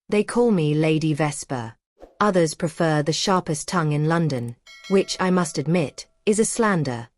They call me Lady Vesper. Others prefer the sharpest tongue in London, which, I must admit, is a slander,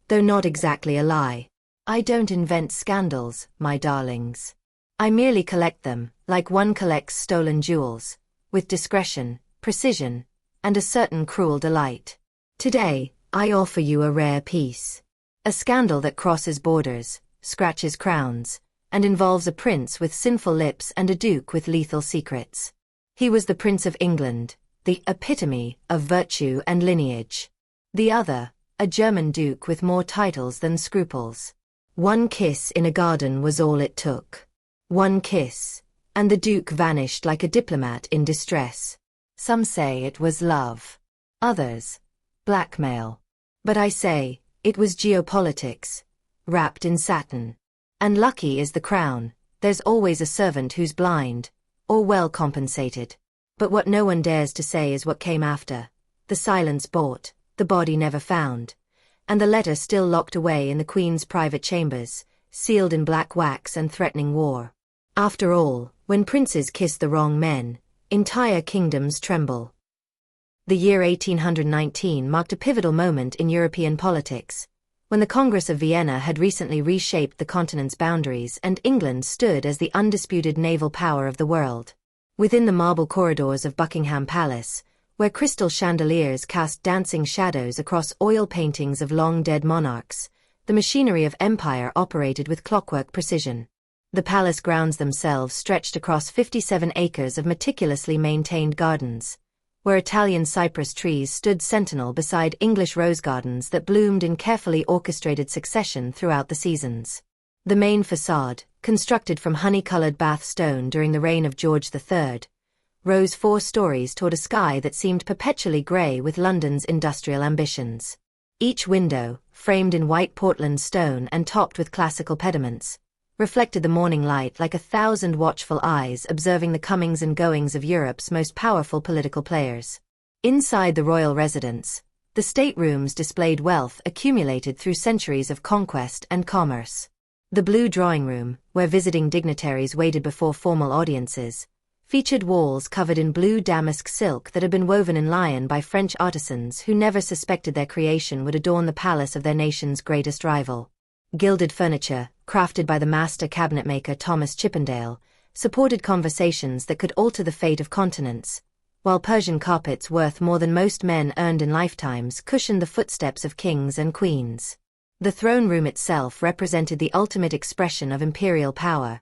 though not exactly a lie. I don't invent scandals, my darlings. I merely collect them, like one collects stolen jewels, with discretion, precision, and a certain cruel delight. Today, I offer you a rare piece. A scandal that crosses borders, scratches crowns, and involves a prince with sinful lips and a duke with lethal secrets. He was the Prince of England, the epitome of virtue and lineage. The other, a German duke with more titles than scruples. One kiss in a garden was all it took. One kiss, and the duke vanished like a diplomat in distress. Some say it was love. Others, blackmail. But I say, it was geopolitics, wrapped in satin. And lucky is the crown, there's always a servant who's blind, or well compensated. But what no one dares to say is what came after. The silence bought, the body never found, and the letter still locked away in the Queen's private chambers, sealed in black wax and threatening war. After all, when princes kiss the wrong men, entire kingdoms tremble. The year 1819 marked a pivotal moment in European politics, when the Congress of Vienna had recently reshaped the continent's boundaries and England stood as the undisputed naval power of the world. Within the marble corridors of Buckingham Palace, where crystal chandeliers cast dancing shadows across oil paintings of long-dead monarchs, the machinery of empire operated with clockwork precision. The palace grounds themselves stretched across 57 acres of meticulously maintained gardens, where Italian cypress trees stood sentinel beside English rose gardens that bloomed in carefully orchestrated succession throughout the seasons. The main facade, constructed from honey-colored Bath stone during the reign of George III, rose 4 stories toward a sky that seemed perpetually grey with London's industrial ambitions. Each window, framed in white Portland stone and topped with classical pediments, reflected the morning light like 1,000 watchful eyes observing the comings and goings of Europe's most powerful political players. Inside the royal residence, the staterooms displayed wealth accumulated through centuries of conquest and commerce. The blue drawing room, where visiting dignitaries waited before formal audiences, featured walls covered in blue damask silk that had been woven in Lyon by French artisans who never suspected their creation would adorn the palace of their nation's greatest rival. Gilded furniture, crafted by the master cabinetmaker Thomas Chippendale, supported conversations that could alter the fate of continents, while Persian carpets worth more than most men earned in lifetimes cushioned the footsteps of kings and queens. The throne room itself represented the ultimate expression of imperial power,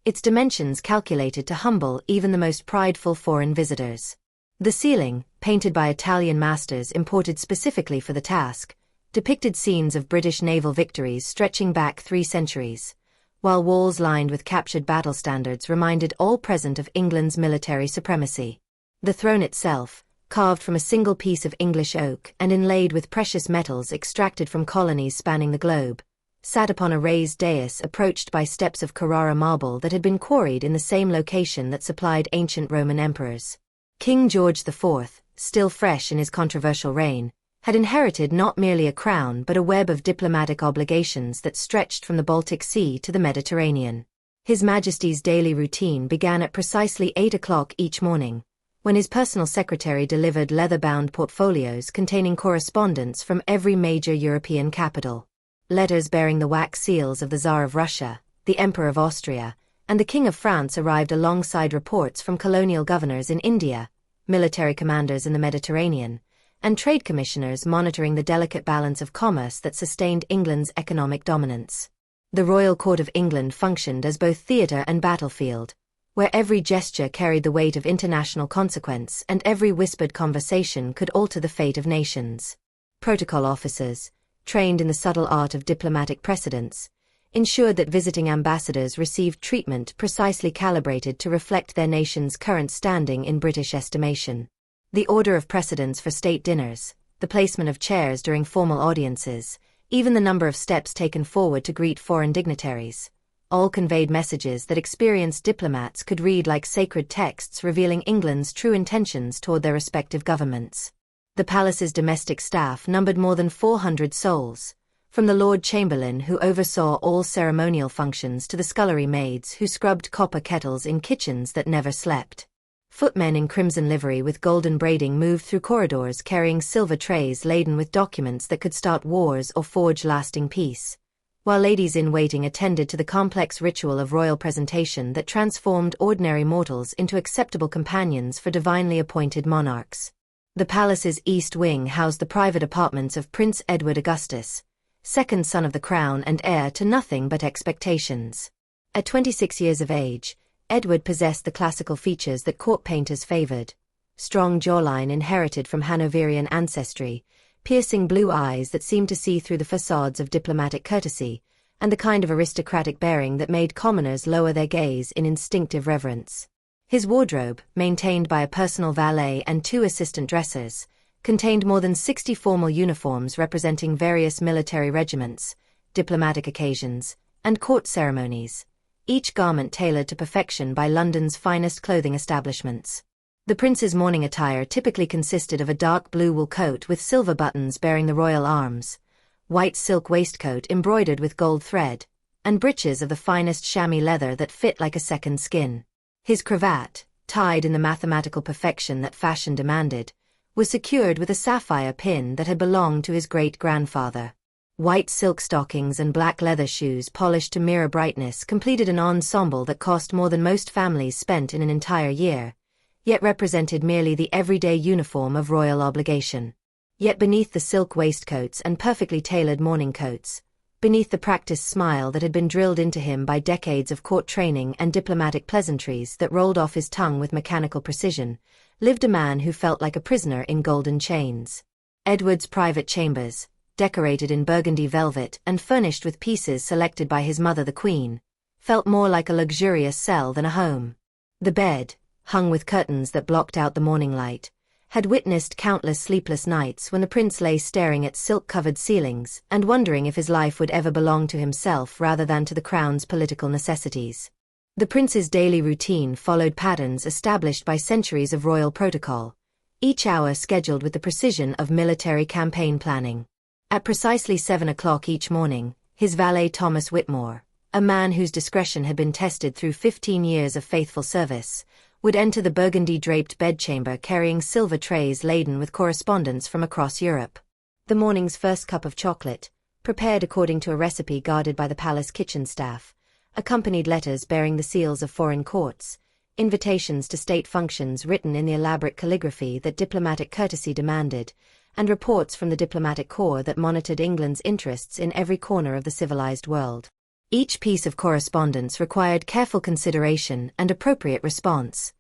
its dimensions calculated to humble even the most prideful foreign visitors. The ceiling, painted by Italian masters imported specifically for the task, depicted scenes of British naval victories stretching back 3 centuries, while walls lined with captured battle standards reminded all present of England's military supremacy. The throne itself, carved from a single piece of English oak and inlaid with precious metals extracted from colonies spanning the globe, sat upon a raised dais approached by steps of Carrara marble that had been quarried in the same location that supplied ancient Roman emperors. King George IV, still fresh in his controversial reign, had inherited not merely a crown but a web of diplomatic obligations that stretched from the Baltic Sea to the Mediterranean. His Majesty's daily routine began at precisely 8 o'clock each morning, when his personal secretary delivered leather-bound portfolios containing correspondence from every major European capital. Letters bearing the wax seals of the Tsar of Russia, the Emperor of Austria, and the King of France arrived alongside reports from colonial governors in India, military commanders in the Mediterranean, and trade commissioners monitoring the delicate balance of commerce that sustained England's economic dominance. The Royal Court of England functioned as both theatre and battlefield, where every gesture carried the weight of international consequence and every whispered conversation could alter the fate of nations. Protocol officers, trained in the subtle art of diplomatic precedence, ensured that visiting ambassadors received treatment precisely calibrated to reflect their nation's current standing in British estimation. The order of precedence for state dinners, the placement of chairs during formal audiences, even the number of steps taken forward to greet foreign dignitaries, all conveyed messages that experienced diplomats could read like sacred texts revealing England's true intentions toward their respective governments. The palace's domestic staff numbered more than 400 souls, from the Lord Chamberlain who oversaw all ceremonial functions to the scullery maids who scrubbed copper kettles in kitchens that never slept. Footmen in crimson livery with golden braiding moved through corridors carrying silver trays laden with documents that could start wars or forge lasting peace, while ladies in waiting attended to the complex ritual of royal presentation that transformed ordinary mortals into acceptable companions for divinely appointed monarchs. The palace's east wing housed the private apartments of Prince Edward Augustus, second son of the crown and heir to nothing but expectations. At 26 years of age, Edward possessed the classical features that court painters favored: strong jawline inherited from Hanoverian ancestry, piercing blue eyes that seemed to see through the facades of diplomatic courtesy, and the kind of aristocratic bearing that made commoners lower their gaze in instinctive reverence. His wardrobe, maintained by a personal valet and 2 assistant dressers, contained more than 60 formal uniforms representing various military regiments, diplomatic occasions, and court ceremonies, each garment tailored to perfection by London's finest clothing establishments. The prince's morning attire typically consisted of a dark blue wool coat with silver buttons bearing the royal arms, white silk waistcoat embroidered with gold thread, and breeches of the finest chamois leather that fit like a second skin. His cravat, tied in the mathematical perfection that fashion demanded, was secured with a sapphire pin that had belonged to his great-grandfather. White silk stockings and black leather shoes polished to mirror brightness completed an ensemble that cost more than most families spent in an entire year, yet represented merely the everyday uniform of royal obligation. Yet beneath the silk waistcoats and perfectly tailored morning coats, beneath the practiced smile that had been drilled into him by decades of court training and diplomatic pleasantries that rolled off his tongue with mechanical precision, lived a man who felt like a prisoner in golden chains. Edward's private chambers, decorated in burgundy velvet and furnished with pieces selected by his mother the Queen, felt more like a luxurious cell than a home. The bed, hung with curtains that blocked out the morning light, had witnessed countless sleepless nights when the prince lay staring at silk-covered ceilings and wondering if his life would ever belong to himself rather than to the crown's political necessities. The prince's daily routine followed patterns established by centuries of royal protocol, each hour scheduled with the precision of military campaign planning. At precisely 7 o'clock each morning, his valet Thomas Whitmore, a man whose discretion had been tested through 15 years of faithful service, would enter the burgundy-draped bedchamber carrying silver trays laden with correspondence from across Europe. The morning's first cup of chocolate, prepared according to a recipe guarded by the palace kitchen staff, accompanied letters bearing the seals of foreign courts, invitations to state functions written in the elaborate calligraphy that diplomatic courtesy demanded, and reports from the diplomatic corps that monitored England's interests in every corner of the civilized world. Each piece of correspondence required careful consideration and appropriate response,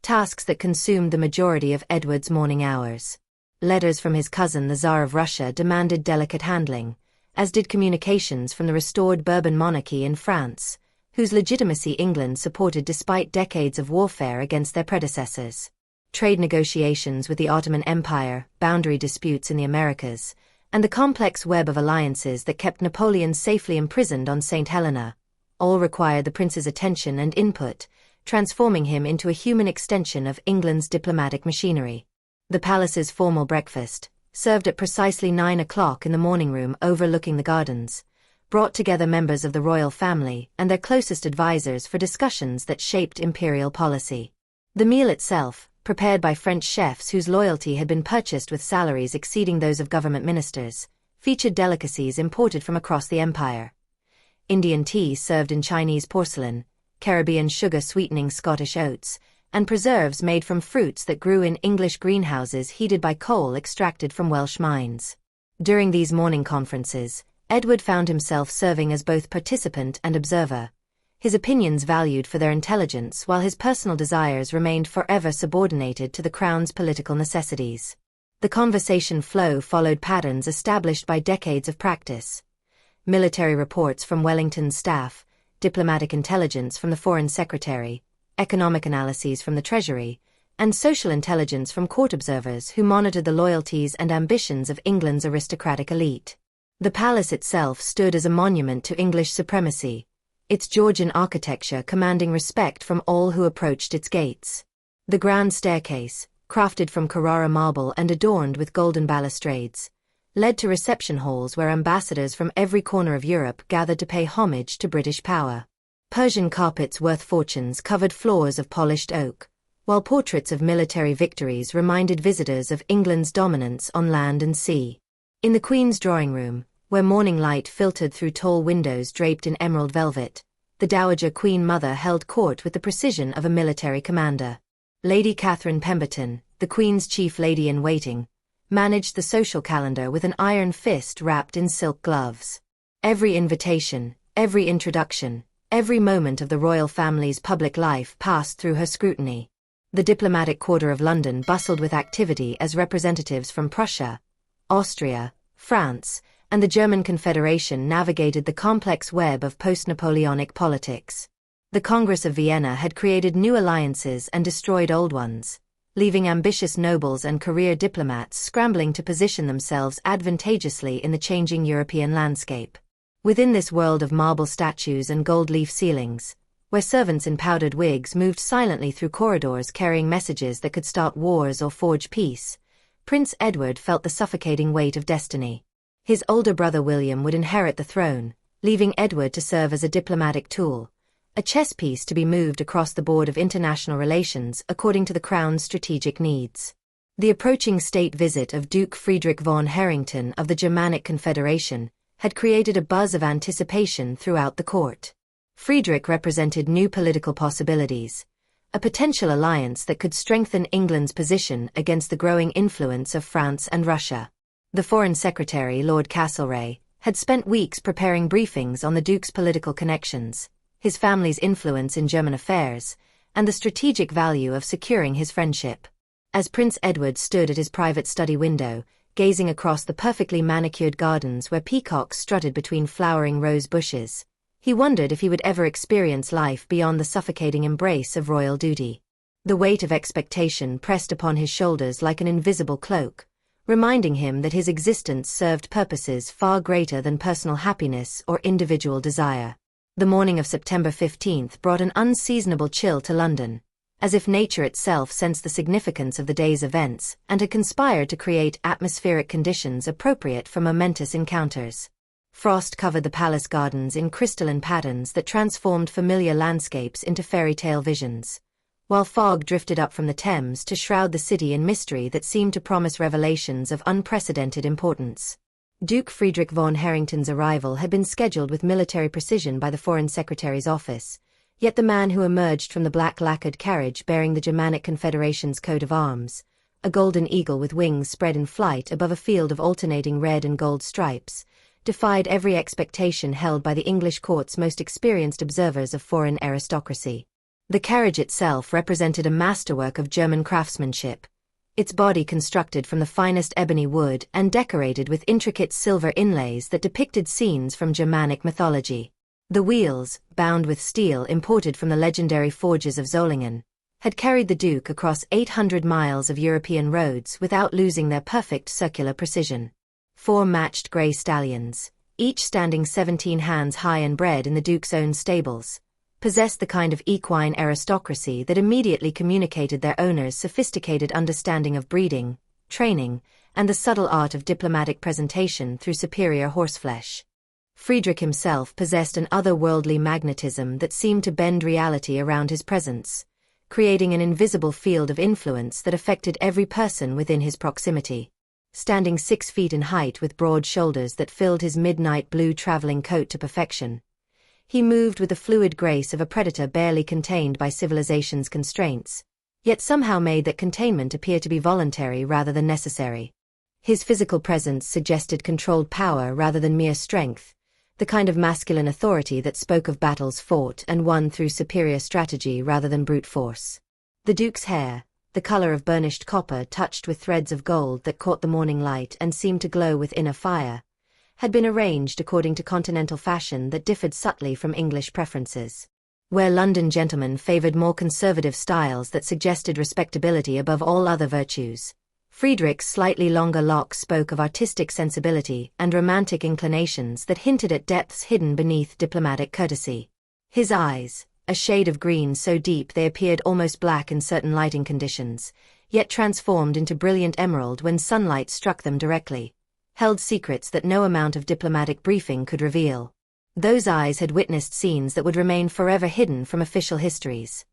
tasks that consumed the majority of Edward's morning hours. Letters from his cousin the Tsar of Russia demanded delicate handling, as did communications from the restored Bourbon monarchy in France, whose legitimacy England supported despite decades of warfare against their predecessors. Trade negotiations with the Ottoman Empire, boundary disputes in the Americas, and the complex web of alliances that kept Napoleon safely imprisoned on St. Helena, all required the prince's attention and input, transforming him into a human extension of England's diplomatic machinery. The palace's formal breakfast, served at precisely 9 o'clock in the morning room overlooking the gardens, brought together members of the royal family and their closest advisors for discussions that shaped imperial policy. The meal itself, prepared by French chefs whose loyalty had been purchased with salaries exceeding those of government ministers, featured delicacies imported from across the empire. Indian tea served in Chinese porcelain, Caribbean sugar sweetening Scottish oats, and preserves made from fruits that grew in English greenhouses heated by coal extracted from Welsh mines. During these morning conferences, Edward found himself serving as both participant and observer, his opinions valued for their intelligence while his personal desires remained forever subordinated to the crown's political necessities. The conversation flow followed patterns established by decades of practice. Military reports from Wellington's staff, diplomatic intelligence from the Foreign Secretary, economic analyses from the Treasury, and social intelligence from court observers who monitored the loyalties and ambitions of England's aristocratic elite. The palace itself stood as a monument to English supremacy, its Georgian architecture commanding respect from all who approached its gates. The grand staircase, crafted from Carrara marble and adorned with golden balustrades, led to reception halls where ambassadors from every corner of Europe gathered to pay homage to British power. Persian carpets worth fortunes covered floors of polished oak, while portraits of military victories reminded visitors of England's dominance on land and sea. In the Queen's drawing room, where morning light filtered through tall windows draped in emerald velvet, the Dowager Queen Mother held court with the precision of a military commander. Lady Catherine Pemberton, the Queen's chief lady-in-waiting, managed the social calendar with an iron fist wrapped in silk gloves. Every invitation, every introduction, every moment of the royal family's public life passed through her scrutiny. The diplomatic quarter of London bustled with activity as representatives from Prussia, Austria, France, and the German Confederation navigated the complex web of post-Napoleonic politics. The Congress of Vienna had created new alliances and destroyed old ones, leaving ambitious nobles and career diplomats scrambling to position themselves advantageously in the changing European landscape. Within this world of marble statues and gold-leaf ceilings, where servants in powdered wigs moved silently through corridors carrying messages that could start wars or forge peace, Prince Edward felt the suffocating weight of destiny. His older brother William would inherit the throne, leaving Edward to serve as a diplomatic tool, a chess piece to be moved across the board of international relations according to the Crown's strategic needs. The approaching state visit of Duke Friedrich von Harrington of the Germanic Confederation had created a buzz of anticipation throughout the court. Friedrich represented new political possibilities, a potential alliance that could strengthen England's position against the growing influence of France and Russia. The Foreign Secretary, Lord Castlereagh, had spent weeks preparing briefings on the Duke's political connections, his family's influence in German affairs, and the strategic value of securing his friendship. As Prince Edward stood at his private study window, gazing across the perfectly manicured gardens where peacocks strutted between flowering rose bushes, he wondered if he would ever experience life beyond the suffocating embrace of royal duty. The weight of expectation pressed upon his shoulders like an invisible cloak, reminding him that his existence served purposes far greater than personal happiness or individual desire. The morning of September 15th brought an unseasonable chill to London, as if nature itself sensed the significance of the day's events and had conspired to create atmospheric conditions appropriate for momentous encounters. Frost covered the palace gardens in crystalline patterns that transformed familiar landscapes into fairy tale visions, while fog drifted up from the Thames to shroud the city in mystery that seemed to promise revelations of unprecedented importance. Duke Friedrich von Harrington's arrival had been scheduled with military precision by the Foreign Secretary's office, yet the man who emerged from the black lacquered carriage bearing the Germanic Confederation's coat of arms, a golden eagle with wings spread in flight above a field of alternating red and gold stripes, defied every expectation held by the English court's most experienced observers of foreign aristocracy. The carriage itself represented a masterwork of German craftsmanship, its body constructed from the finest ebony wood and decorated with intricate silver inlays that depicted scenes from Germanic mythology. The wheels, bound with steel imported from the legendary forges of Zollingen, had carried the Duke across 800 miles of European roads without losing their perfect circular precision. 4 matched grey stallions, each standing 17 hands high and bred in the Duke's own stables, possessed the kind of equine aristocracy that immediately communicated their owners' sophisticated understanding of breeding, training, and the subtle art of diplomatic presentation through superior horseflesh. Friedrich himself possessed an otherworldly magnetism that seemed to bend reality around his presence, creating an invisible field of influence that affected every person within his proximity. Standing 6 feet in height with broad shoulders that filled his midnight blue traveling coat to perfection, he moved with the fluid grace of a predator barely contained by civilization's constraints, yet somehow made that containment appear to be voluntary rather than necessary. His physical presence suggested controlled power rather than mere strength, the kind of masculine authority that spoke of battles fought and won through superior strategy rather than brute force. The Duke's hair, the color of burnished copper touched with threads of gold that caught the morning light and seemed to glow with inner fire, had been arranged according to continental fashion that differed subtly from English preferences. Where London gentlemen favored more conservative styles that suggested respectability above all other virtues, Friedrich's slightly longer locks spoke of artistic sensibility and romantic inclinations that hinted at depths hidden beneath diplomatic courtesy. His eyes, a shade of green so deep they appeared almost black in certain lighting conditions, yet transformed into brilliant emerald when sunlight struck them directly, held secrets that no amount of diplomatic briefing could reveal. Those eyes had witnessed scenes that would remain forever hidden from official histories.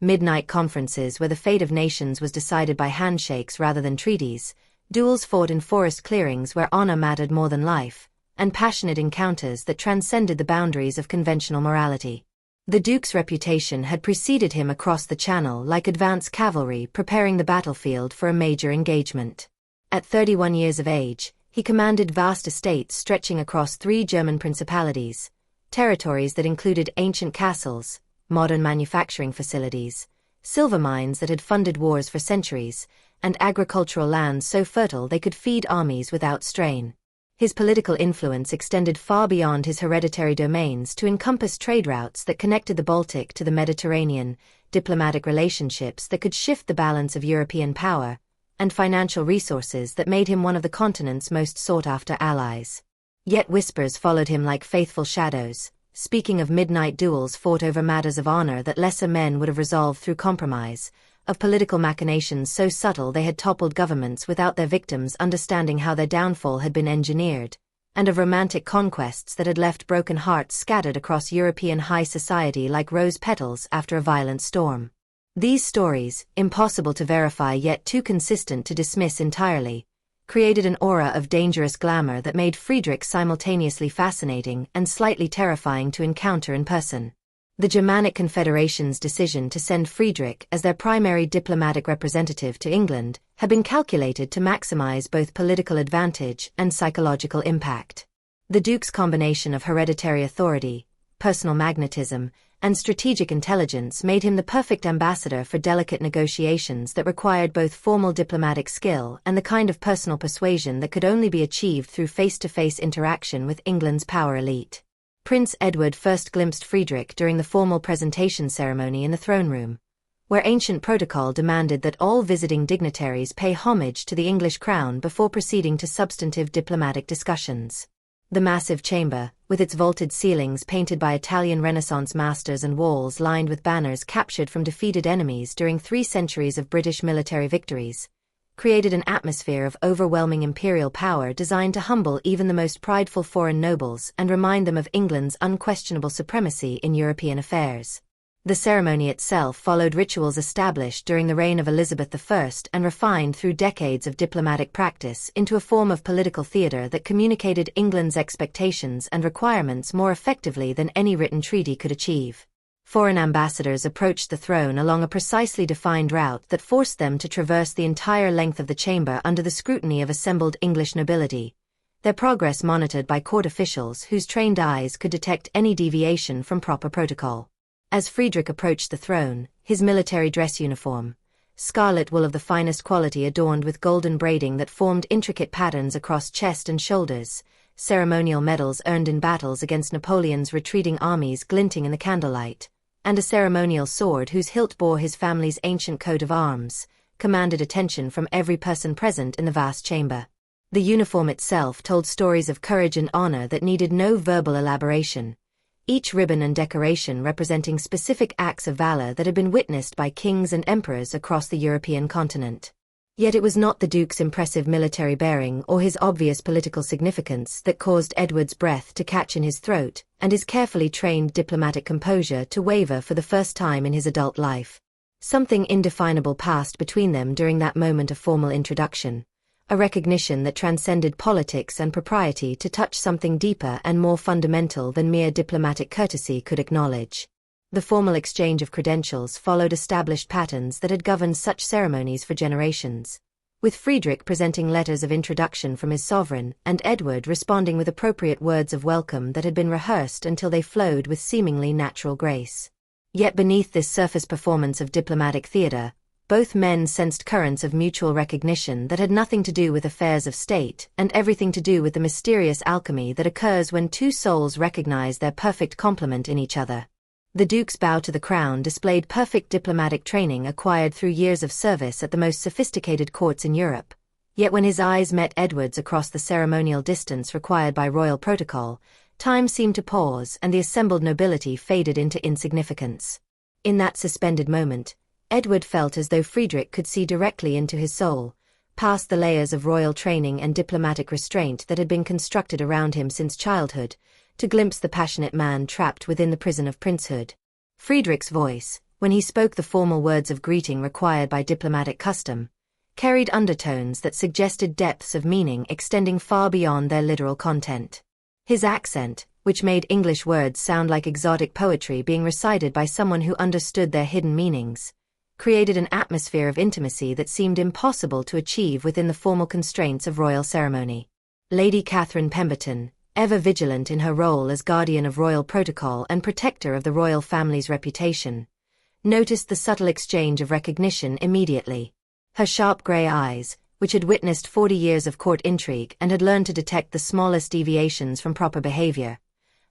midnight conferences where the fate of nations was decided by handshakes rather than treaties, duels fought in forest clearings where honor mattered more than life, and passionate encounters that transcended the boundaries of conventional morality. The Duke's reputation had preceded him across the Channel like advance cavalry preparing the battlefield for a major engagement. At 31 years of age, he commanded vast estates stretching across 3 German principalities, territories that included ancient castles, modern manufacturing facilities, silver mines that had funded wars for centuries, and agricultural lands so fertile they could feed armies without strain. His political influence extended far beyond his hereditary domains to encompass trade routes that connected the Baltic to the Mediterranean, diplomatic relationships that could shift the balance of European power, and financial resources that made him one of the continent's most sought-after allies. Yet whispers followed him like faithful shadows, speaking of midnight duels fought over matters of honor that lesser men would have resolved through compromise, of political machinations so subtle they had toppled governments without their victims understanding how their downfall had been engineered, and of romantic conquests that had left broken hearts scattered across European high society like rose petals after a violent storm. These stories, impossible to verify yet too consistent to dismiss entirely, created an aura of dangerous glamour that made Friedrich simultaneously fascinating and slightly terrifying to encounter in person. The Germanic Confederation's decision to send Friedrich as their primary diplomatic representative to England had been calculated to maximize both political advantage and psychological impact. The Duke's combination of hereditary authority, personal magnetism, and strategic intelligence made him the perfect ambassador for delicate negotiations that required both formal diplomatic skill and the kind of personal persuasion that could only be achieved through face-to-face interaction with England's power elite. Prince Edward first glimpsed Friedrich during the formal presentation ceremony in the throne room, where ancient protocol demanded that all visiting dignitaries pay homage to the English crown before proceeding to substantive diplomatic discussions. The massive chamber, with its vaulted ceilings painted by Italian Renaissance masters and walls lined with banners captured from defeated enemies during 3 centuries of British military victories, created an atmosphere of overwhelming imperial power designed to humble even the most prideful foreign nobles and remind them of England's unquestionable supremacy in European affairs. The ceremony itself followed rituals established during the reign of Elizabeth I and refined through decades of diplomatic practice into a form of political theatre that communicated England's expectations and requirements more effectively than any written treaty could achieve. Foreign ambassadors approached the throne along a precisely defined route that forced them to traverse the entire length of the chamber under the scrutiny of assembled English nobility, their progress monitored by court officials whose trained eyes could detect any deviation from proper protocol. As Friedrich approached the throne, his military dress uniform, scarlet wool of the finest quality adorned with golden braiding that formed intricate patterns across chest and shoulders, ceremonial medals earned in battles against Napoleon's retreating armies glinting in the candlelight, and a ceremonial sword whose hilt bore his family's ancient coat of arms, commanded attention from every person present in the vast chamber. The uniform itself told stories of courage and honor that needed no verbal elaboration, each ribbon and decoration representing specific acts of valor that had been witnessed by kings and emperors across the European continent. Yet it was not the Duke's impressive military bearing or his obvious political significance that caused Edward's breath to catch in his throat, and his carefully trained diplomatic composure to waver for the first time in his adult life. Something indefinable passed between them during that moment of formal introduction, a recognition that transcended politics and propriety to touch something deeper and more fundamental than mere diplomatic courtesy could acknowledge. The formal exchange of credentials followed established patterns that had governed such ceremonies for generations, with Friedrich presenting letters of introduction from his sovereign and Edward responding with appropriate words of welcome that had been rehearsed until they flowed with seemingly natural grace. Yet beneath this surface performance of diplomatic theater, both men sensed currents of mutual recognition that had nothing to do with affairs of state and everything to do with the mysterious alchemy that occurs when 2 souls recognize their perfect complement in each other. The Duke's bow to the crown displayed perfect diplomatic training acquired through years of service at the most sophisticated courts in Europe. Yet when his eyes met Edward's across the ceremonial distance required by royal protocol, time seemed to pause and the assembled nobility faded into insignificance. In that suspended moment, Edward felt as though Friedrich could see directly into his soul, past the layers of royal training and diplomatic restraint that had been constructed around him since childhood, to glimpse the passionate man trapped within the prison of princehood. Friedrich's voice, When he spoke, the formal words of greeting required by diplomatic custom carried undertones that suggested depths of meaning extending far beyond their literal content. His accent, which made English words sound like exotic poetry being recited by someone who understood their hidden meanings, created an atmosphere of intimacy that seemed impossible to achieve within the formal constraints of royal ceremony. Lady Catherine Pemberton, ever vigilant in her role as guardian of royal protocol and protector of the royal family's reputation, noticed the subtle exchange of recognition immediately. Her sharp grey eyes, which had witnessed 40 years of court intrigue and had learned to detect the smallest deviations from proper behavior,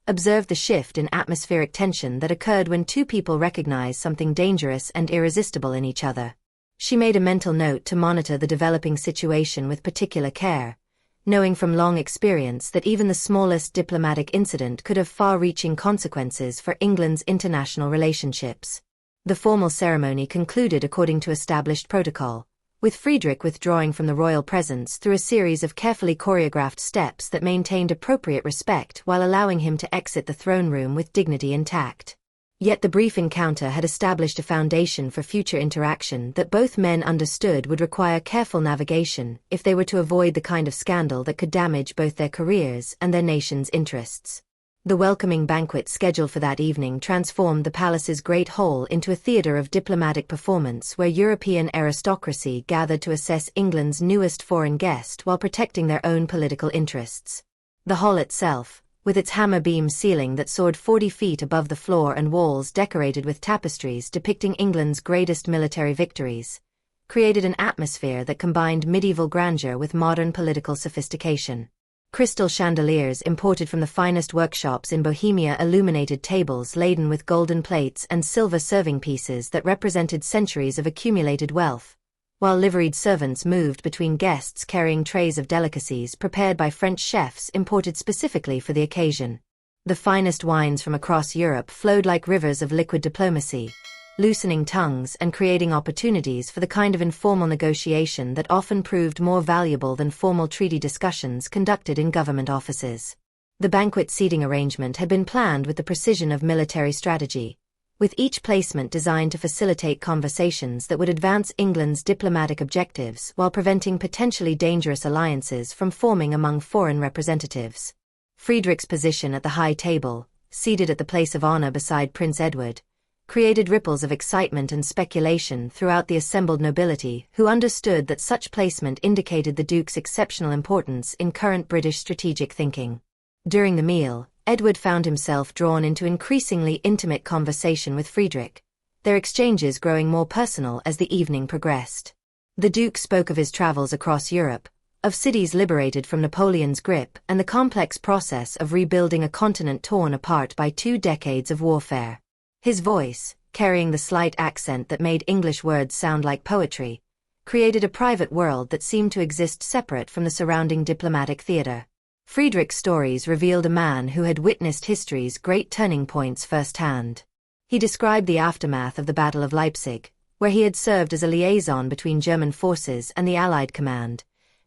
observed the shift in atmospheric tension that occurred when two people recognize something dangerous and irresistible in each other. She made a mental note to monitor the developing situation with particular care, knowing from long experience that even the smallest diplomatic incident could have far-reaching consequences for England's international relationships. The formal ceremony concluded according to established protocol, with Friedrich withdrawing from the royal presence through a series of carefully choreographed steps that maintained appropriate respect while allowing him to exit the throne room with dignity intact. Yet the brief encounter had established a foundation for future interaction that both men understood would require careful navigation if they were to avoid the kind of scandal that could damage both their careers and their nation's interests. The welcoming banquet scheduled for that evening transformed the palace's great hall into a theater of diplomatic performance where European aristocracy gathered to assess England's newest foreign guest while protecting their own political interests. The hall itself, with its hammer-beam ceiling that soared 40 feet above the floor and walls decorated with tapestries depicting England's greatest military victories, created an atmosphere that combined medieval grandeur with modern political sophistication. Crystal chandeliers imported from the finest workshops in Bohemia illuminated tables laden with golden plates and silver serving pieces that represented centuries of accumulated wealth, while liveried servants moved between guests carrying trays of delicacies prepared by French chefs imported specifically for the occasion. The finest wines from across Europe flowed like rivers of liquid diplomacy, loosening tongues and creating opportunities for the kind of informal negotiation that often proved more valuable than formal treaty discussions conducted in government offices. The banquet seating arrangement had been planned with the precision of military strategy, with each placement designed to facilitate conversations that would advance England's diplomatic objectives while preventing potentially dangerous alliances from forming among foreign representatives. Friedrich's position at the high table, seated at the place of honor beside Prince Edward, created ripples of excitement and speculation throughout the assembled nobility who understood that such placement indicated the Duke's exceptional importance in current British strategic thinking. During the meal, Edward found himself drawn into increasingly intimate conversation with Friedrich, their exchanges growing more personal as the evening progressed. The Duke spoke of his travels across Europe, of cities liberated from Napoleon's grip and the complex process of rebuilding a continent torn apart by 2 decades of warfare. His voice, carrying the slight accent that made English words sound like poetry, created a private world that seemed to exist separate from the surrounding diplomatic theater. Friedrich's stories revealed a man who had witnessed history's great turning points firsthand. He described the aftermath of the Battle of Leipzig, where he had served as a liaison between German forces and the Allied command,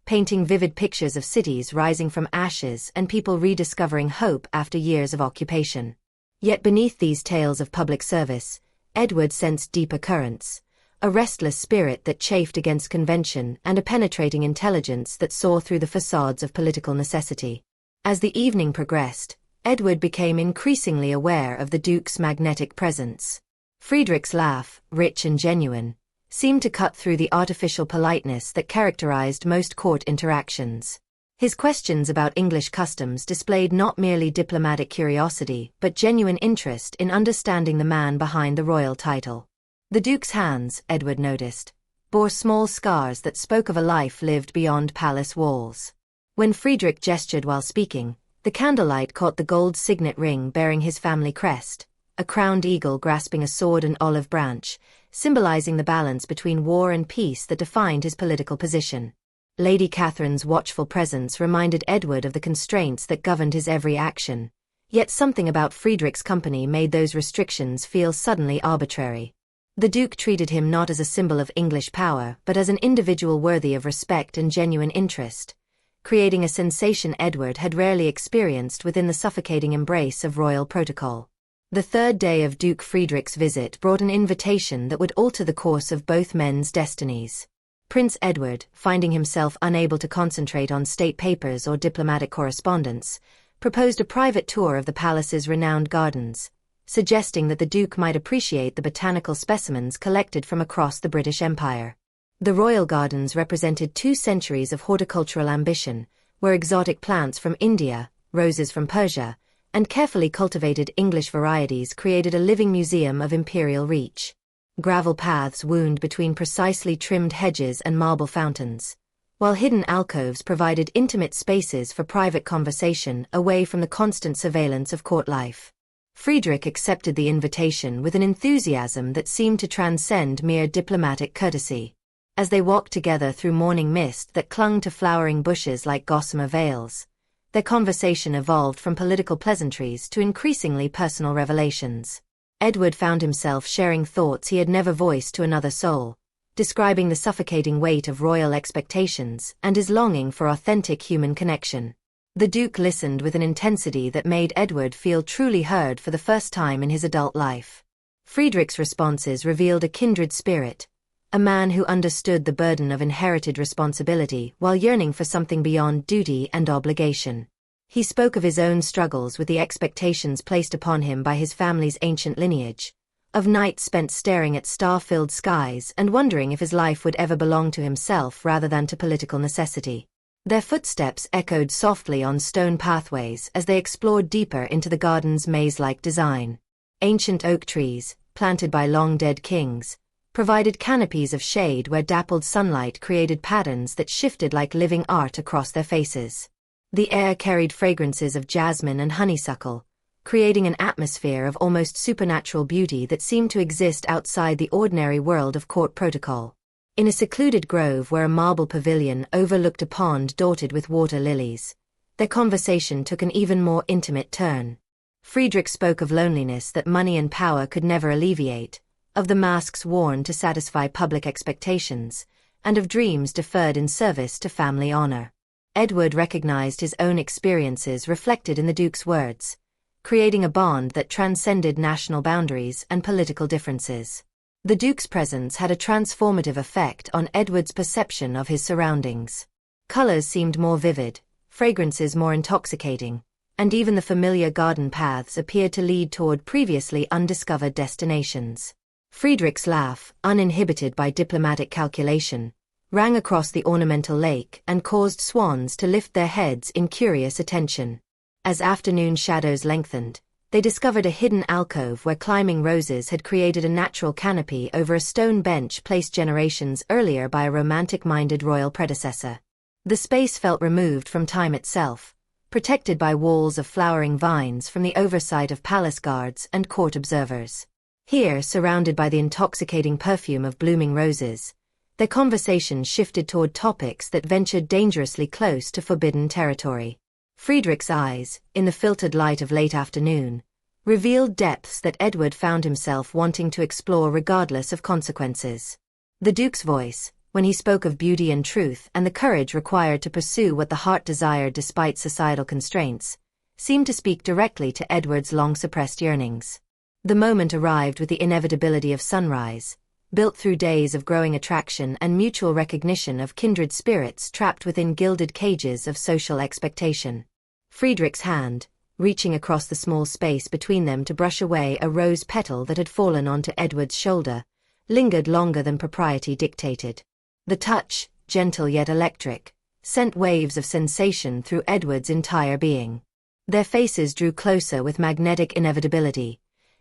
painting vivid pictures of cities rising from ashes and people rediscovering hope after years of occupation. Yet beneath these tales of public service, Edward sensed deeper currents, a restless spirit that chafed against convention and a penetrating intelligence that saw through the facades of political necessity. As the evening progressed, Edward became increasingly aware of the Duke's magnetic presence. Friedrich's laugh, rich and genuine, seemed to cut through the artificial politeness that characterized most court interactions. His questions about English customs displayed not merely diplomatic curiosity but genuine interest in understanding the man behind the royal title. The Duke's hands, Edward noticed, bore small scars that spoke of a life lived beyond palace walls. When Friedrich gestured while speaking, the candlelight caught the gold signet ring bearing his family crest, a crowned eagle grasping a sword and olive branch, symbolizing the balance between war and peace that defined his political position. Lady Catherine's watchful presence reminded Edward of the constraints that governed his every action, yet something about Friedrich's company made those restrictions feel suddenly arbitrary. The Duke treated him not as a symbol of English power but as an individual worthy of respect and genuine interest, creating a sensation Edward had rarely experienced within the suffocating embrace of royal protocol. The third day of Duke Friedrich's visit brought an invitation that would alter the course of both men's destinies. Prince Edward, finding himself unable to concentrate on state papers or diplomatic correspondence, proposed a private tour of the palace's renowned gardens, suggesting that the Duke might appreciate the botanical specimens collected from across the British Empire. The royal gardens represented 2 centuries of horticultural ambition, where exotic plants from India, roses from Persia, and carefully cultivated English varieties created a living museum of imperial reach. Gravel paths wound between precisely trimmed hedges and marble fountains, while hidden alcoves provided intimate spaces for private conversation away from the constant surveillance of court life. Friedrich accepted the invitation with an enthusiasm that seemed to transcend mere diplomatic courtesy. As they walked together through morning mist that clung to flowering bushes like gossamer veils, their conversation evolved from political pleasantries to increasingly personal revelations. Edward found himself sharing thoughts he had never voiced to another soul, describing the suffocating weight of royal expectations and his longing for authentic human connection. The Duke listened with an intensity that made Edward feel truly heard for the first time in his adult life. Friedrich's responses revealed a kindred spirit, a man who understood the burden of inherited responsibility while yearning for something beyond duty and obligation. He spoke of his own struggles with the expectations placed upon him by his family's ancient lineage, of nights spent staring at star-filled skies and wondering if his life would ever belong to himself rather than to political necessity. Their footsteps echoed softly on stone pathways as they explored deeper into the garden's maze-like design. Ancient oak trees, planted by long-dead kings, provided canopies of shade where dappled sunlight created patterns that shifted like living art across their faces. The air carried fragrances of jasmine and honeysuckle, creating an atmosphere of almost supernatural beauty that seemed to exist outside the ordinary world of court protocol. In a secluded grove where a marble pavilion overlooked a pond dotted with water lilies, their conversation took an even more intimate turn. Friedrich spoke of loneliness that money and power could never alleviate, of the masks worn to satisfy public expectations, and of dreams deferred in service to family honor. Edward recognized his own experiences reflected in the Duke's words, creating a bond that transcended national boundaries and political differences. The Duke's presence had a transformative effect on Edward's perception of his surroundings. Colors seemed more vivid, fragrances more intoxicating, and even the familiar garden paths appeared to lead toward previously undiscovered destinations. Friedrich's laugh, uninhibited by diplomatic calculation, rang across the ornamental lake and caused swans to lift their heads in curious attention. As afternoon shadows lengthened, they discovered a hidden alcove where climbing roses had created a natural canopy over a stone bench placed generations earlier by a romantic-minded royal predecessor. The space felt removed from time itself, protected by walls of flowering vines from the oversight of palace guards and court observers. Here, surrounded by the intoxicating perfume of blooming roses, their conversation shifted toward topics that ventured dangerously close to forbidden territory. Friedrich's eyes, in the filtered light of late afternoon, revealed depths that Edward found himself wanting to explore regardless of consequences. The Duke's voice, when he spoke of beauty and truth and the courage required to pursue what the heart desired despite societal constraints, seemed to speak directly to Edward's long-suppressed yearnings. The moment arrived with the inevitability of sunrise, built through days of growing attraction and mutual recognition of kindred spirits trapped within gilded cages of social expectation. Friedrich's hand, reaching across the small space between them to brush away a rose petal that had fallen onto Edward's shoulder, lingered longer than propriety dictated. The touch, gentle yet electric, sent waves of sensation through Edward's entire being. Their faces drew closer with magnetic inevitability,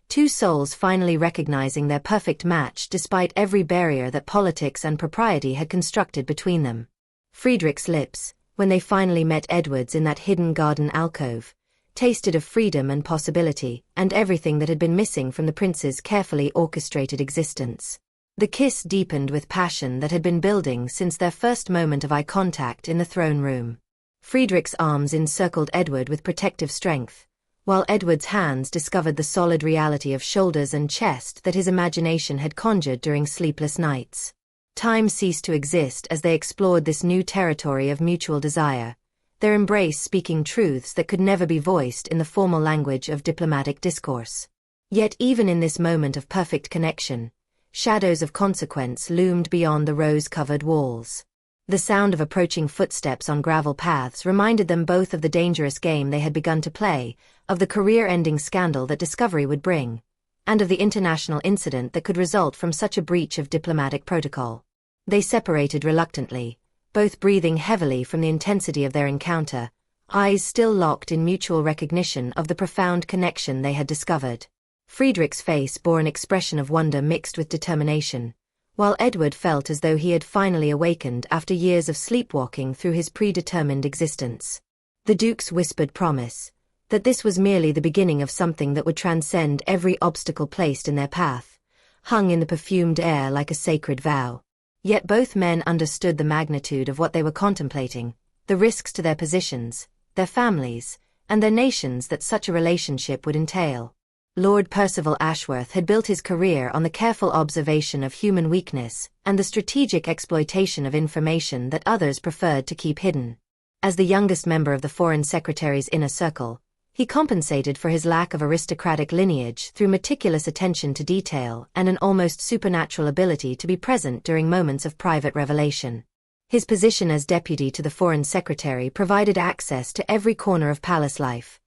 two souls finally recognizing their perfect match despite every barrier that politics and propriety had constructed between them. Friedrich's lips, when they finally met Edward's in that hidden garden alcove, tasted of freedom and possibility, and everything that had been missing from the prince's carefully orchestrated existence. The kiss deepened with passion that had been building since their first moment of eye contact in the throne room. Friedrich's arms encircled Edward with protective strength, while Edward's hands discovered the solid reality of shoulders and chest that his imagination had conjured during sleepless nights. Time ceased to exist as they explored this new territory of mutual desire, their embrace speaking truths that could never be voiced in the formal language of diplomatic discourse. Yet even in this moment of perfect connection, shadows of consequence loomed beyond the rose-covered walls. The sound of approaching footsteps on gravel paths reminded them both of the dangerous game they had begun to play, of the career-ending scandal that discovery would bring, and of the international incident that could result from such a breach of diplomatic protocol. They separated reluctantly, both breathing heavily from the intensity of their encounter, eyes still locked in mutual recognition of the profound connection they had discovered. Friedrich's face bore an expression of wonder mixed with determination, while Edward felt as though he had finally awakened after years of sleepwalking through his predetermined existence. The Duke's whispered promise, that this was merely the beginning of something that would transcend every obstacle placed in their path, hung in the perfumed air like a sacred vow. Yet both men understood the magnitude of what they were contemplating, the risks to their positions, their families, and their nations that such a relationship would entail. Lord Percival Ashworth had built his career on the careful observation of human weakness and the strategic exploitation of information that others preferred to keep hidden. As the youngest member of the Foreign Secretary's inner circle, he compensated for his lack of aristocratic lineage through meticulous attention to detail and an almost supernatural ability to be present during moments of private revelation. His position as deputy to the Foreign Secretary provided access to every corner of palace life,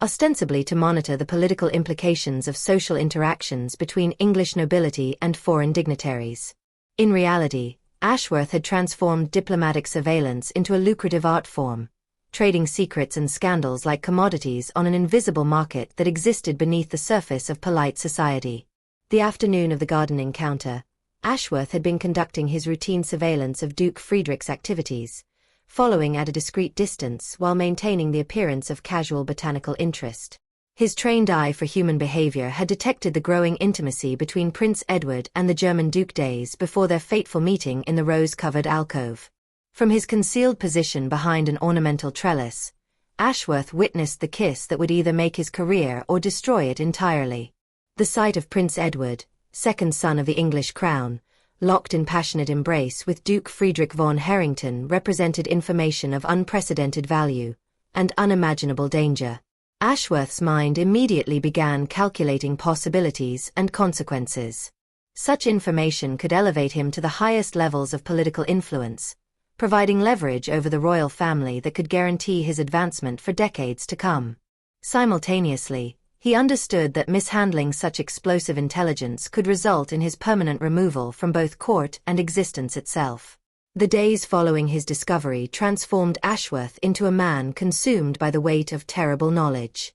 ostensibly to monitor the political implications of social interactions between English nobility and foreign dignitaries. In reality, Ashworth had transformed diplomatic surveillance into a lucrative art form, trading secrets and scandals like commodities on an invisible market that existed beneath the surface of polite society. The afternoon of the garden encounter, Ashworth had been conducting his routine surveillance of Duke Friedrich's activities, following at a discreet distance while maintaining the appearance of casual botanical interest. His trained eye for human behavior had detected the growing intimacy between Prince Edward and the German Duke days before their fateful meeting in the rose-covered alcove. From his concealed position behind an ornamental trellis, Ashworth witnessed the kiss that would either make his career or destroy it entirely. The sight of Prince Edward, second son of the English crown, locked in passionate embrace with Duke Friedrich von Harrington represented information of unprecedented value and unimaginable danger. Ashworth's mind immediately began calculating possibilities and consequences. Such information could elevate him to the highest levels of political influence, providing leverage over the royal family that could guarantee his advancement for decades to come. Simultaneously, he understood that mishandling such explosive intelligence could result in his permanent removal from both court and existence itself. The days following his discovery transformed Ashworth into a man consumed by the weight of terrible knowledge.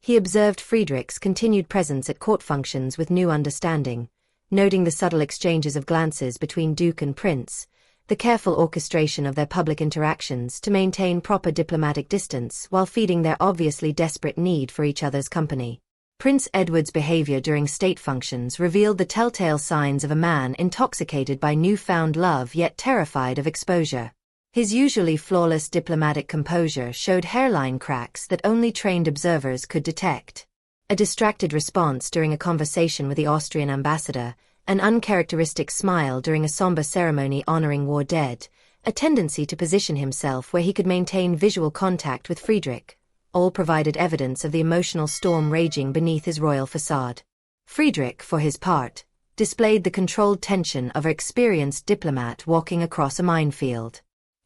He observed Friedrich's continued presence at court functions with new understanding, noting the subtle exchanges of glances between Duke and Prince, the careful orchestration of their public interactions to maintain proper diplomatic distance while feeding their obviously desperate need for each other's company. Prince Edward's behavior during state functions revealed the telltale signs of a man intoxicated by newfound love yet terrified of exposure. His usually flawless diplomatic composure showed hairline cracks that only trained observers could detect. A distracted response during a conversation with the Austrian ambassador, an uncharacteristic smile during a somber ceremony honoring war dead, a tendency to position himself where he could maintain visual contact with Friedrich, all provided evidence of the emotional storm raging beneath his royal facade. Friedrich, for his part, displayed the controlled tension of an experienced diplomat walking across a minefield.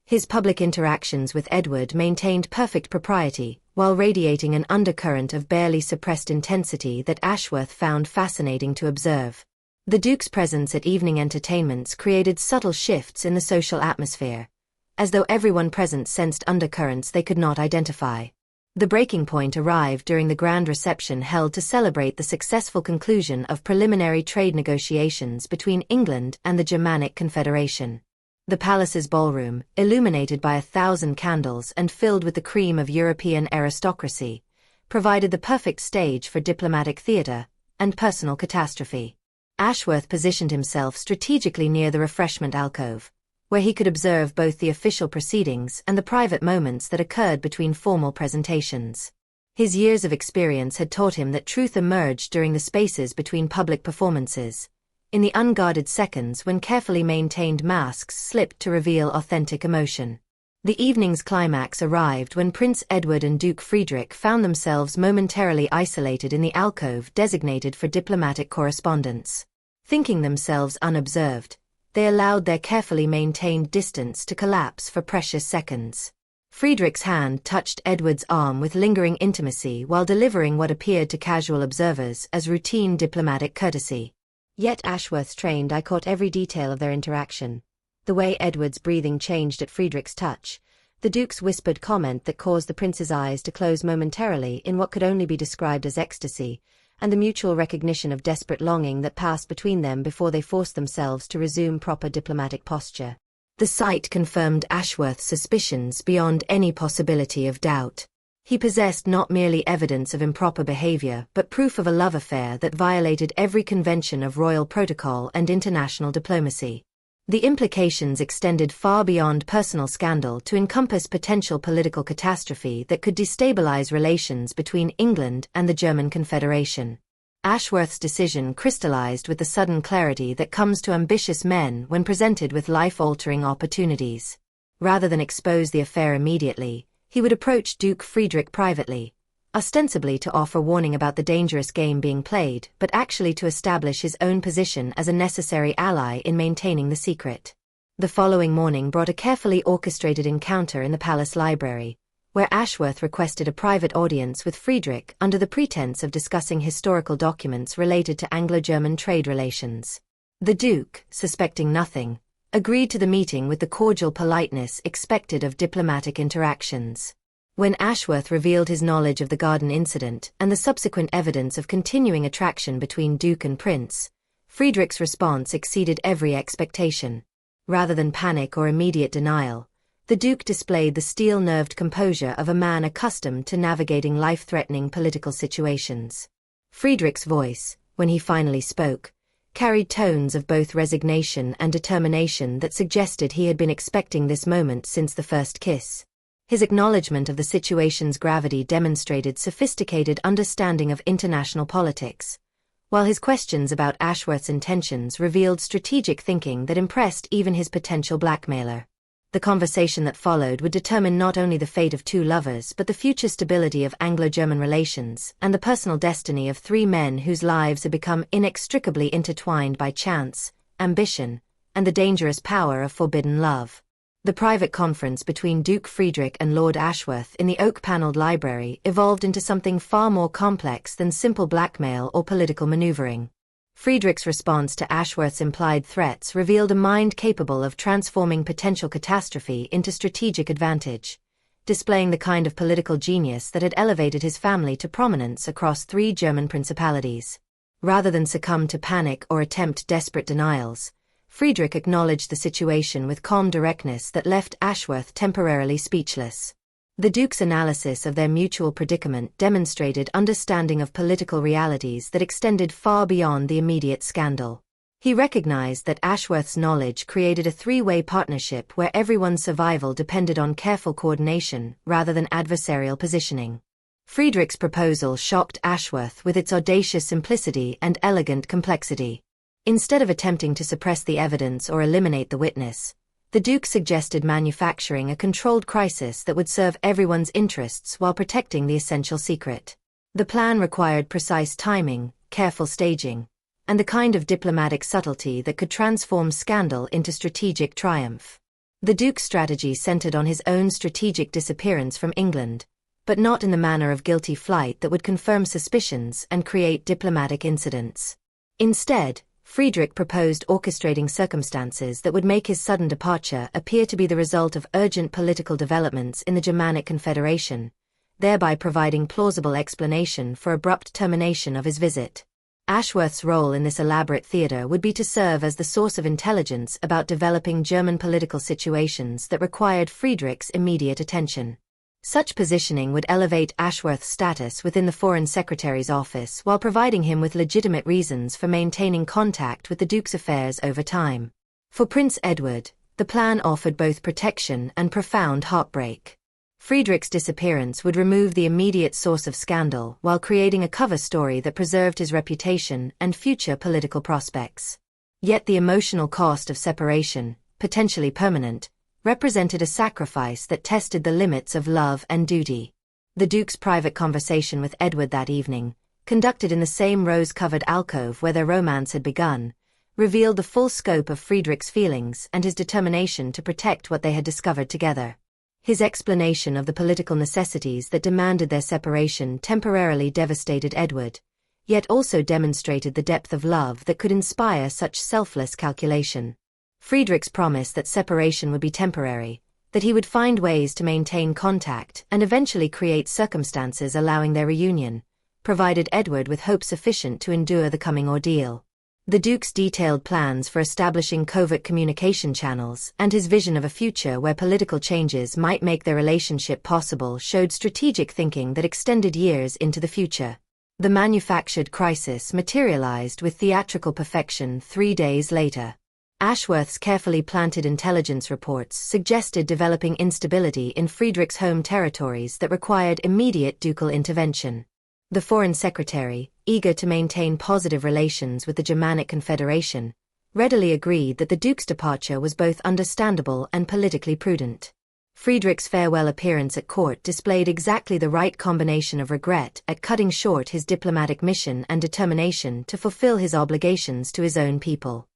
His public interactions with Edward maintained perfect propriety, while radiating an undercurrent of barely suppressed intensity that Ashworth found fascinating to observe. The Duke's presence at evening entertainments created subtle shifts in the social atmosphere, as though everyone present sensed undercurrents they could not identify. The breaking point arrived during the grand reception held to celebrate the successful conclusion of preliminary trade negotiations between England and the Germanic Confederation. The palace's ballroom, illuminated by 1,000 candles and filled with the cream of European aristocracy, provided the perfect stage for diplomatic theater and personal catastrophe. Ashworth positioned himself strategically near the refreshment alcove, where he could observe both the official proceedings and the private moments that occurred between formal presentations. His years of experience had taught him that truth emerged during the spaces between public performances, in the unguarded seconds when carefully maintained masks slipped to reveal authentic emotion. The evening's climax arrived when Prince Edward and Duke Friedrich found themselves momentarily isolated in the alcove designated for diplomatic correspondence. Thinking themselves unobserved, they allowed their carefully maintained distance to collapse for precious seconds. Friedrich's hand touched Edward's arm with lingering intimacy while delivering what appeared to casual observers as routine diplomatic courtesy. Yet Ashworth's trained eye caught every detail of their interaction. The way Edward's breathing changed at Friedrich's touch, the Duke's whispered comment that caused the prince's eyes to close momentarily in what could only be described as ecstasy, and the mutual recognition of desperate longing that passed between them before they forced themselves to resume proper diplomatic posture. The sight confirmed Ashworth's suspicions beyond any possibility of doubt. He possessed not merely evidence of improper behavior but proof of a love affair that violated every convention of royal protocol and international diplomacy. The implications extended far beyond personal scandal to encompass potential political catastrophe that could destabilize relations between England and the German Confederation. Ashworth's decision crystallized with the sudden clarity that comes to ambitious men when presented with life-altering opportunities. Rather than expose the affair immediately, he would approach Duke Friedrich privately, ostensibly to offer warning about the dangerous game being played, but actually to establish his own position as a necessary ally in maintaining the secret. The following morning brought a carefully orchestrated encounter in the palace library, where Ashworth requested a private audience with Friedrich under the pretense of discussing historical documents related to Anglo-German trade relations. The Duke, suspecting nothing, agreed to the meeting with the cordial politeness expected of diplomatic interactions. When Ashworth revealed his knowledge of the garden incident and the subsequent evidence of continuing attraction between Duke and Prince, Friedrich's response exceeded every expectation. Rather than panic or immediate denial, the Duke displayed the steel-nerved composure of a man accustomed to navigating life-threatening political situations. Friedrich's voice, when he finally spoke, carried tones of both resignation and determination that suggested he had been expecting this moment since the first kiss. His acknowledgement of the situation's gravity demonstrated sophisticated understanding of international politics, while his questions about Ashworth's intentions revealed strategic thinking that impressed even his potential blackmailer. The conversation that followed would determine not only the fate of two lovers but the future stability of Anglo-German relations and the personal destiny of three men whose lives had become inextricably intertwined by chance, ambition, and the dangerous power of forbidden love. The private conference between Duke Friedrich and Lord Ashworth in the oak-paneled library evolved into something far more complex than simple blackmail or political maneuvering. Friedrich's response to Ashworth's implied threats revealed a mind capable of transforming potential catastrophe into strategic advantage, displaying the kind of political genius that had elevated his family to prominence across three German principalities. Rather than succumb to panic or attempt desperate denials, Friedrich acknowledged the situation with calm directness that left Ashworth temporarily speechless. The Duke's analysis of their mutual predicament demonstrated understanding of political realities that extended far beyond the immediate scandal. He recognized that Ashworth's knowledge created a three-way partnership where everyone's survival depended on careful coordination rather than adversarial positioning. Friedrich's proposal shocked Ashworth with its audacious simplicity and elegant complexity. Instead of attempting to suppress the evidence or eliminate the witness, the Duke suggested manufacturing a controlled crisis that would serve everyone's interests while protecting the essential secret. The plan required precise timing, careful staging, and the kind of diplomatic subtlety that could transform scandal into strategic triumph. The Duke's strategy centered on his own strategic disappearance from England, but not in the manner of guilty flight that would confirm suspicions and create diplomatic incidents. Instead, Friedrich proposed orchestrating circumstances that would make his sudden departure appear to be the result of urgent political developments in the Germanic Confederation, thereby providing plausible explanation for abrupt termination of his visit. Ashworth's role in this elaborate theater would be to serve as the source of intelligence about developing German political situations that required Friedrich's immediate attention. Such positioning would elevate Ashworth's status within the Foreign Secretary's office while providing him with legitimate reasons for maintaining contact with the Duke's affairs over time. For Prince Edward, the plan offered both protection and profound heartbreak. Friedrich's disappearance would remove the immediate source of scandal while creating a cover story that preserved his reputation and future political prospects. Yet the emotional cost of separation, potentially permanent, represented a sacrifice that tested the limits of love and duty. The Duke's private conversation with Edward that evening, conducted in the same rose-covered alcove where their romance had begun, revealed the full scope of Friedrich's feelings and his determination to protect what they had discovered together. His explanation of the political necessities that demanded their separation temporarily devastated Edward, yet also demonstrated the depth of love that could inspire such selfless calculation. Friedrich's promise that separation would be temporary, that he would find ways to maintain contact and eventually create circumstances allowing their reunion, provided Edward with hope sufficient to endure the coming ordeal. The Duke's detailed plans for establishing covert communication channels and his vision of a future where political changes might make their relationship possible showed strategic thinking that extended years into the future. The manufactured crisis materialized with theatrical perfection 3 days later. Ashworth's carefully planted intelligence reports suggested developing instability in Friedrich's home territories that required immediate ducal intervention. The Foreign Secretary, eager to maintain positive relations with the Germanic Confederation, readily agreed that the Duke's departure was both understandable and politically prudent. Friedrich's farewell appearance at court displayed exactly the right combination of regret at cutting short his diplomatic mission and determination to fulfill his obligations to his own people.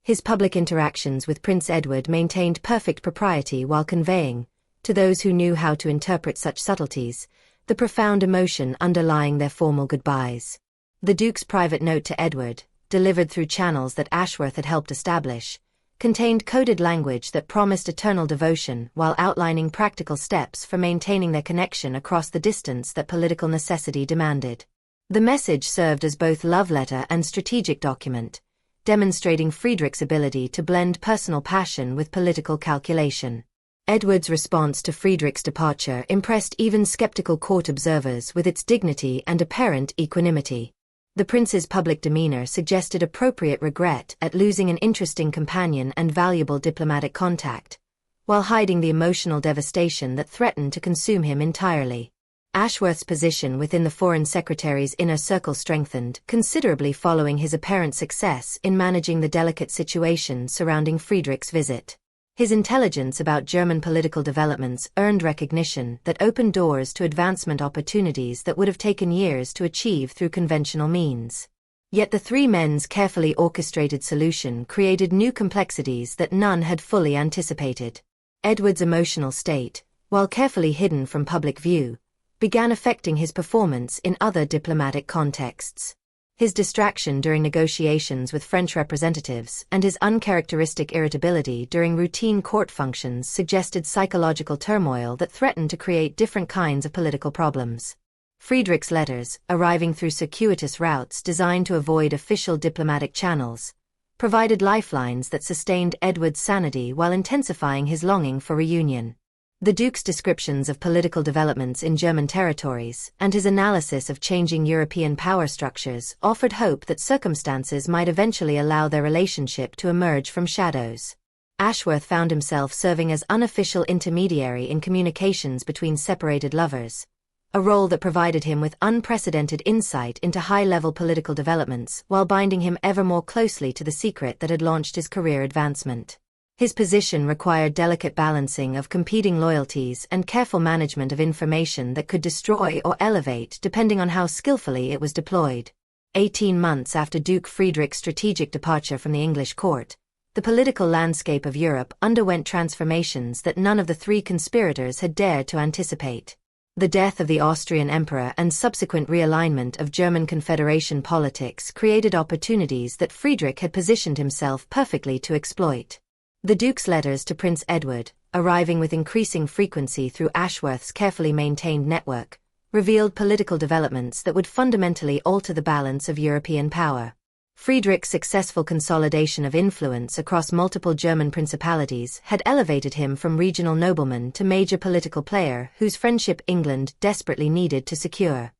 His public interactions with Prince Edward maintained perfect propriety while conveying, to those who knew how to interpret such subtleties, the profound emotion underlying their formal goodbyes. The Duke's private note to Edward, delivered through channels that Ashworth had helped establish, contained coded language that promised eternal devotion while outlining practical steps for maintaining their connection across the distance that political necessity demanded. The message served as both love letter and strategic document, demonstrating Friedrich's ability to blend personal passion with political calculation. Edward's response to Friedrich's departure impressed even skeptical court observers with its dignity and apparent equanimity. The prince's public demeanor suggested appropriate regret at losing an interesting companion and valuable diplomatic contact, while hiding the emotional devastation that threatened to consume him entirely. Ashworth's position within the Foreign Secretary's inner circle strengthened considerably following his apparent success in managing the delicate situation surrounding Friedrich's visit. His intelligence about German political developments earned recognition that opened doors to advancement opportunities that would have taken years to achieve through conventional means. Yet the three men's carefully orchestrated solution created new complexities that none had fully anticipated. Edward's emotional state, while carefully hidden from public view, began affecting his performance in other diplomatic contexts. His distraction during negotiations with French representatives and his uncharacteristic irritability during routine court functions suggested psychological turmoil that threatened to create different kinds of political problems. Friedrich's letters, arriving through circuitous routes designed to avoid official diplomatic channels, provided lifelines that sustained Edward's sanity while intensifying his longing for reunion. The Duke's descriptions of political developments in German territories and his analysis of changing European power structures offered hope that circumstances might eventually allow their relationship to emerge from shadows. Ashworth found himself serving as unofficial intermediary in communications between separated lovers, a role that provided him with unprecedented insight into high-level political developments while binding him ever more closely to the secret that had launched his career advancement. His position required delicate balancing of competing loyalties and careful management of information that could destroy or elevate depending on how skillfully it was deployed. 18 months after Duke Friedrich's strategic departure from the English court, the political landscape of Europe underwent transformations that none of the three conspirators had dared to anticipate. The death of the Austrian emperor and subsequent realignment of German Confederation politics created opportunities that Friedrich had positioned himself perfectly to exploit. The Duke's letters to Prince Edward, arriving with increasing frequency through Ashworth's carefully maintained network, revealed political developments that would fundamentally alter the balance of European power. Friedrich's successful consolidation of influence across multiple German principalities had elevated him from regional nobleman to major political player whose friendship England desperately needed to secure.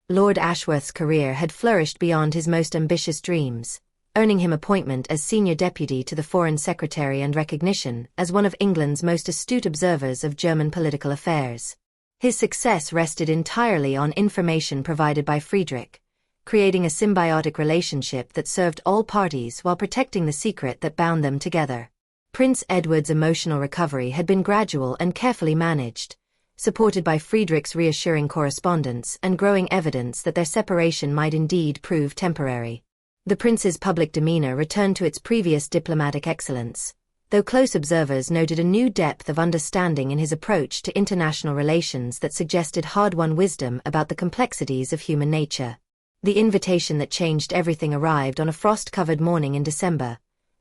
Lord Ashworth's career had flourished beyond his most ambitious dreams, earning him appointment as senior deputy to the Foreign Secretary and recognition as one of England's most astute observers of German political affairs. His success rested entirely on information provided by Friedrich, creating a symbiotic relationship that served all parties while protecting the secret that bound them together. Prince Edward's emotional recovery had been gradual and carefully managed, supported by Friedrich's reassuring correspondence and growing evidence that their separation might indeed prove temporary. The prince's public demeanor returned to its previous diplomatic excellence, though close observers noted a new depth of understanding in his approach to international relations that suggested hard-won wisdom about the complexities of human nature. The invitation that changed everything arrived on a frost-covered morning in December,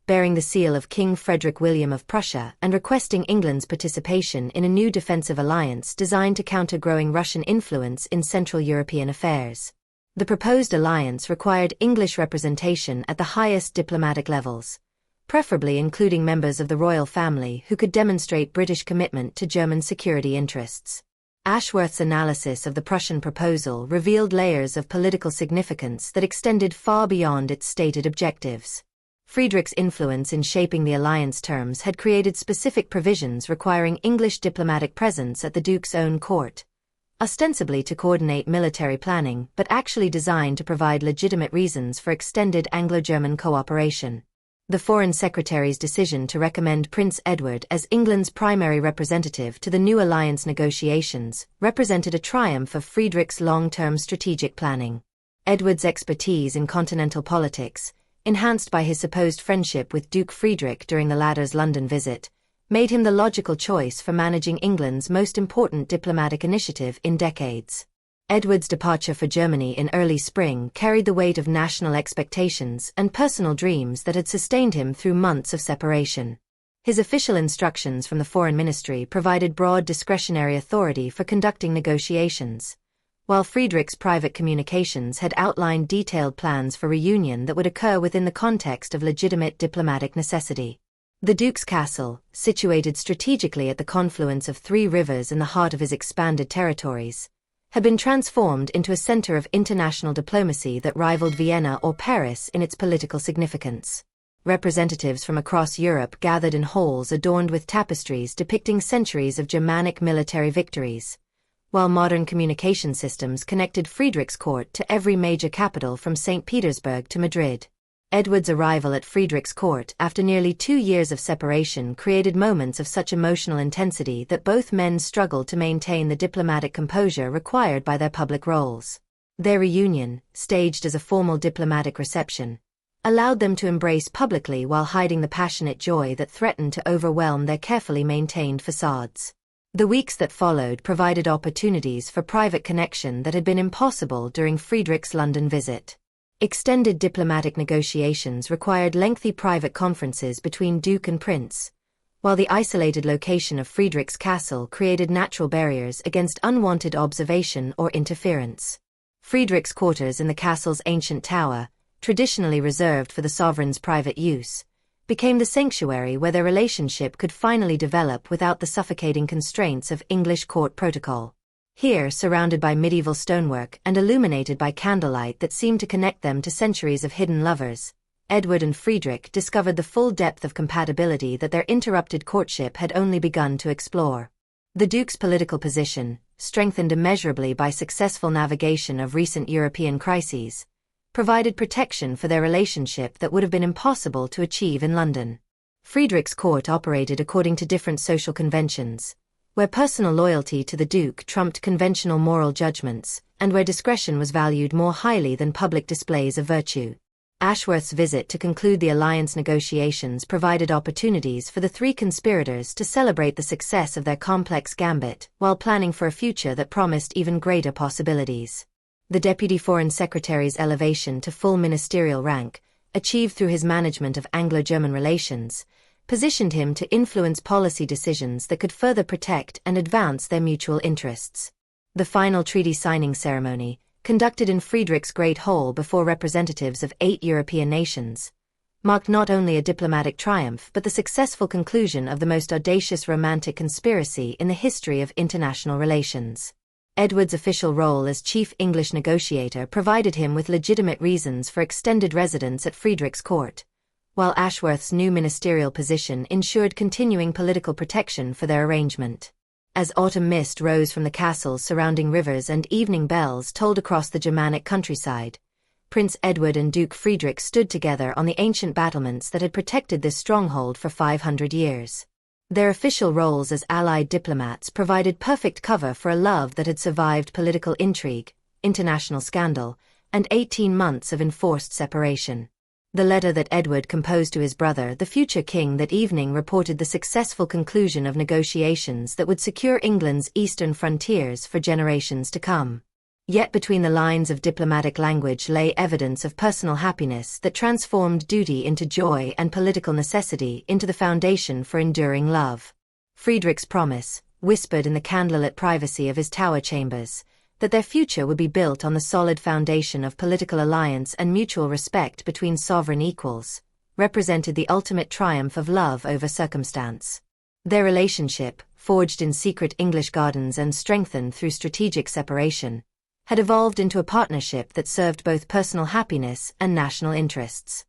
bearing the seal of King Frederick William of Prussia and requesting England's participation in a new defensive alliance designed to counter growing Russian influence in Central European affairs. The proposed alliance required English representation at the highest diplomatic levels, preferably including members of the royal family who could demonstrate British commitment to German security interests. Ashworth's analysis of the Prussian proposal revealed layers of political significance that extended far beyond its stated objectives. Friedrich's influence in shaping the alliance terms had created specific provisions requiring English diplomatic presence at the Duke's own court, ostensibly to coordinate military planning but actually designed to provide legitimate reasons for extended Anglo-German cooperation. The Foreign Secretary's decision to recommend Prince Edward as England's primary representative to the new alliance negotiations represented a triumph of Friedrich's long-term strategic planning. Edward's expertise in continental politics, enhanced by his supposed friendship with Duke Friedrich during the latter's London visit, made him the logical choice for managing England's most important diplomatic initiative in decades. Edward's departure for Germany in early spring carried the weight of national expectations and personal dreams that had sustained him through months of separation. His official instructions from the Foreign Ministry provided broad discretionary authority for conducting negotiations, while Friedrich's private communications had outlined detailed plans for reunion that would occur within the context of legitimate diplomatic necessity. The Duke's castle, situated strategically at the confluence of 3 rivers in the heart of his expanded territories, had been transformed into a center of international diplomacy that rivaled Vienna or Paris in its political significance. Representatives from across Europe gathered in halls adorned with tapestries depicting centuries of Germanic military victories, while modern communication systems connected Friedrich's court to every major capital from St. Petersburg to Madrid. Edward's arrival at Friedrich's court after nearly 2 years of separation created moments of such emotional intensity that both men struggled to maintain the diplomatic composure required by their public roles. Their reunion, staged as a formal diplomatic reception, allowed them to embrace publicly while hiding the passionate joy that threatened to overwhelm their carefully maintained facades. The weeks that followed provided opportunities for private connection that had been impossible during Friedrich's London visit. Extended diplomatic negotiations required lengthy private conferences between Duke and Prince, while the isolated location of Friedrich's castle created natural barriers against unwanted observation or interference. Friedrich's quarters in the castle's ancient tower, traditionally reserved for the sovereign's private use, became the sanctuary where their relationship could finally develop without the suffocating constraints of English court protocol. Here, surrounded by medieval stonework and illuminated by candlelight that seemed to connect them to centuries of hidden lovers, Edward and Friedrich discovered the full depth of compatibility that their interrupted courtship had only begun to explore. The Duke's political position, strengthened immeasurably by successful navigation of recent European crises, provided protection for their relationship that would have been impossible to achieve in London. Friedrich's court operated according to different social conventions, where personal loyalty to the Duke trumped conventional moral judgments, and where discretion was valued more highly than public displays of virtue. Ashworth's visit to conclude the alliance negotiations provided opportunities for the 3 conspirators to celebrate the success of their complex gambit, while planning for a future that promised even greater possibilities. The Deputy Foreign Secretary's elevation to full ministerial rank, achieved through his management of Anglo-German relations, positioned him to influence policy decisions that could further protect and advance their mutual interests. The final treaty signing ceremony, conducted in Friedrich's Great Hall before representatives of 8 European nations, marked not only a diplomatic triumph but the successful conclusion of the most audacious romantic conspiracy in the history of international relations. Edward's official role as chief English negotiator provided him with legitimate reasons for extended residence at Friedrich's court, while Ashworth's new ministerial position ensured continuing political protection for their arrangement. As autumn mist rose from the castles surrounding rivers and evening bells tolled across the Germanic countryside, Prince Edward and Duke Friedrich stood together on the ancient battlements that had protected this stronghold for 500 years. Their official roles as allied diplomats provided perfect cover for a love that had survived political intrigue, international scandal, and 18 months of enforced separation. The letter that Edward composed to his brother, the future king, that evening reported the successful conclusion of negotiations that would secure England's eastern frontiers for generations to come. Yet between the lines of diplomatic language lay evidence of personal happiness that transformed duty into joy and political necessity into the foundation for enduring love. Friedrich's promise, whispered in the candlelit privacy of his tower chambers, that their future would be built on the solid foundation of political alliance and mutual respect between sovereign equals, represented the ultimate triumph of love over circumstance. Their relationship, forged in secret English gardens and strengthened through strategic separation, had evolved into a partnership that served both personal happiness and national interests.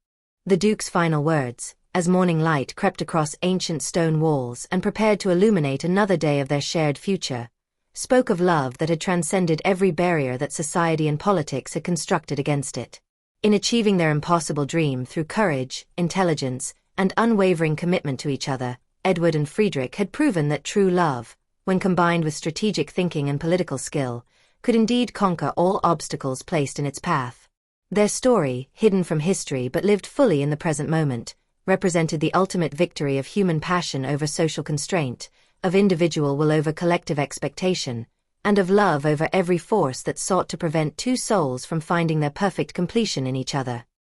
The Duke's final words, as morning light crept across ancient stone walls and prepared to illuminate another day of their shared future, spoke of love that had transcended every barrier that society and politics had constructed against it. In achieving their impossible dream through courage, intelligence, and unwavering commitment to each other, Edward and Friedrich had proven that true love, when combined with strategic thinking and political skill, could indeed conquer all obstacles placed in its path. Their story, hidden from history but lived fully in the present moment, represented the ultimate victory of human passion over social constraint, of individual will over collective expectation, and of love over every force that sought to prevent two souls from finding their perfect completion in each other.